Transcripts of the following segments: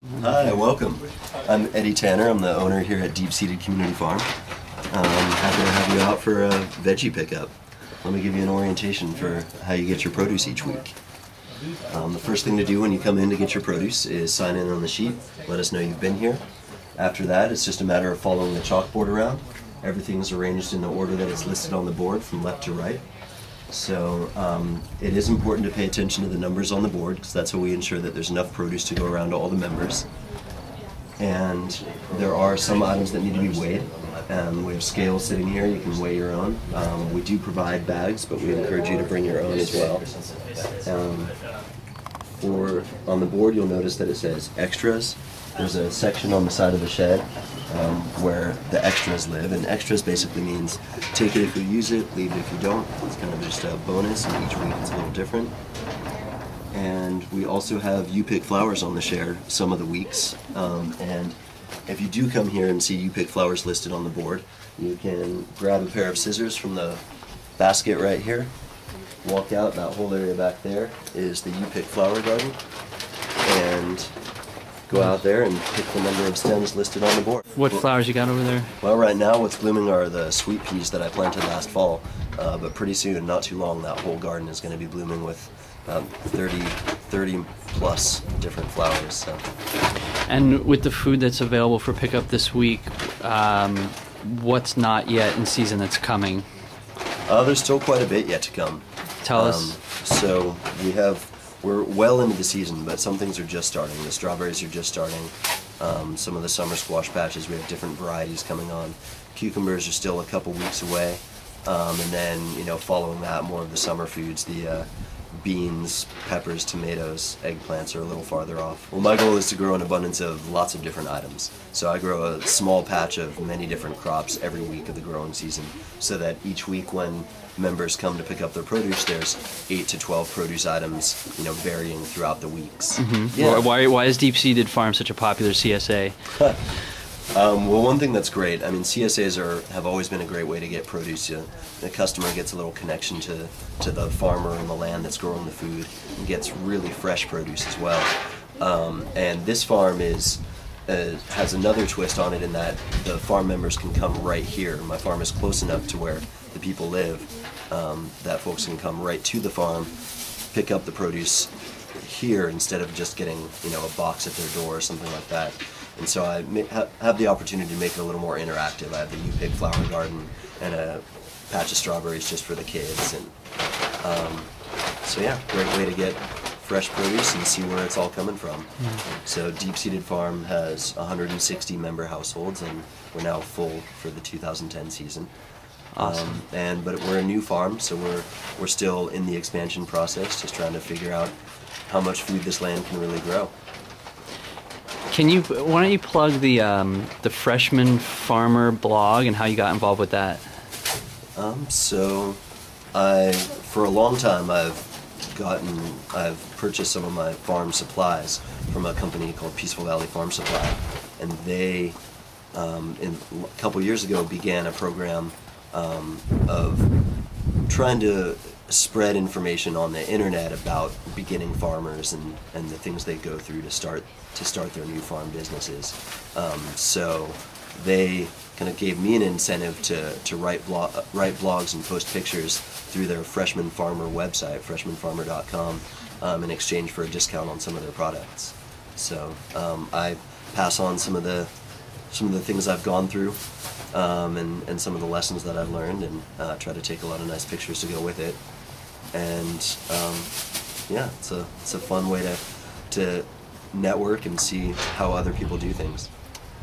Hi, welcome. I'm Eddie Tanner. I'm the owner here at DeepSeeded Community Farm. Happy to have you out for a veggie pickup. Let me give you an orientation for how you get your produce each week. The first thing to do when you come in to get your produce is sign in on the sheet, let us know you've been here. After that, it's just a matter of following the chalkboard around. Everything's arranged in the order that it's listed on the board from left to right. So it is important to pay attention to the numbers on the board because that's how we ensure that there's enough produce to go around to all the members. And there are some items that need to be weighed. We have scales sitting here, you can weigh your own. We do provide bags, but we encourage you to bring your own as well. On the board you'll notice that it says extras. There's a section on the side of the shed where the extras live, and extras basically means take it if you use it, leave it if you don't. It's kind of just a bonus, and each week it's a little different. And we also have you pick flowers on the share some of the weeks, and if you do come here and see you pick flowers listed on the board, you can grab a pair of scissors from the basket right here, walk out. That whole area back there is the you pick flower garden, and go out there and pick the number of stems listed on the board. What flowers you got over there? Well, right now what's blooming are the sweet peas that I planted last fall, but pretty soon, not too long, that whole garden is going to be blooming with 30 plus different flowers. So. And with the food that's available for pickup this week, what's not yet in season that's coming? There's still quite a bit yet to come. Tell us. So we're well into the season, but some things are just starting. The strawberries are just starting. Some of the summer squash patches, we have different varieties coming on. Cucumbers are still a couple weeks away. And then, following that, more of the summer foods, the beans, peppers, tomatoes, eggplants are a little farther off. Well, my goal is to grow an abundance of lots of different items. So I grow a small patch of many different crops every week of the growing season, so that each week when members come to pick up their produce, there's 8 to 12 produce items, varying throughout the weeks. Mm-hmm. Yeah. Why is DeepSeeded Farm such a popular CSA? Well, one thing that's great, CSAs have always been a great way to get produce. The customer gets a little connection to the farmer and the land that's growing the food, and gets really fresh produce as well. And this farm has another twist on it in that the farm members can come right here. My farm is close enough to where the people live that folks can come right to the farm, pick up the produce here instead of just getting a box at their door or something like that. And so I have the opportunity to make it a little more interactive. I have the you pick flower garden and a patch of strawberries just for the kids, and so yeah, great way to get fresh produce and see where it's all coming from. So DeepSeeded Farm has 160 member households, and we're now full for the 2010 season. Awesome. But we're a new farm, so we're still in the expansion process, just trying to figure out how much food this land can really grow. Why don't you plug the Freshman Farmer blog and how you got involved with that? So for a long time I've purchased some of my farm supplies from a company called Peaceful Valley Farm Supply, and they a couple years ago began a program of trying to spread information on the internet about beginning farmers and the things they go through to start their new farm businesses. So they kind of gave me an incentive to write blogs and post pictures through their Freshman Farmer website, freshmanfarmer.com, in exchange for a discount on some of their products. So I pass on some of the things I've gone through, and some of the lessons that I've learned, and try to take a lot of nice pictures to go with it. And yeah, it's a fun way to network and see how other people do things.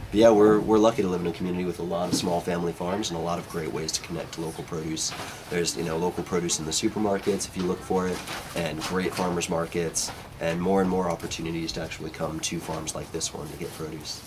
But yeah, we're lucky to live in a community with a lot of small family farms and a lot of great ways to connect to local produce. There's local produce in the supermarkets if you look for it, and great farmers markets, and more opportunities to actually come to farms like this one to get produce.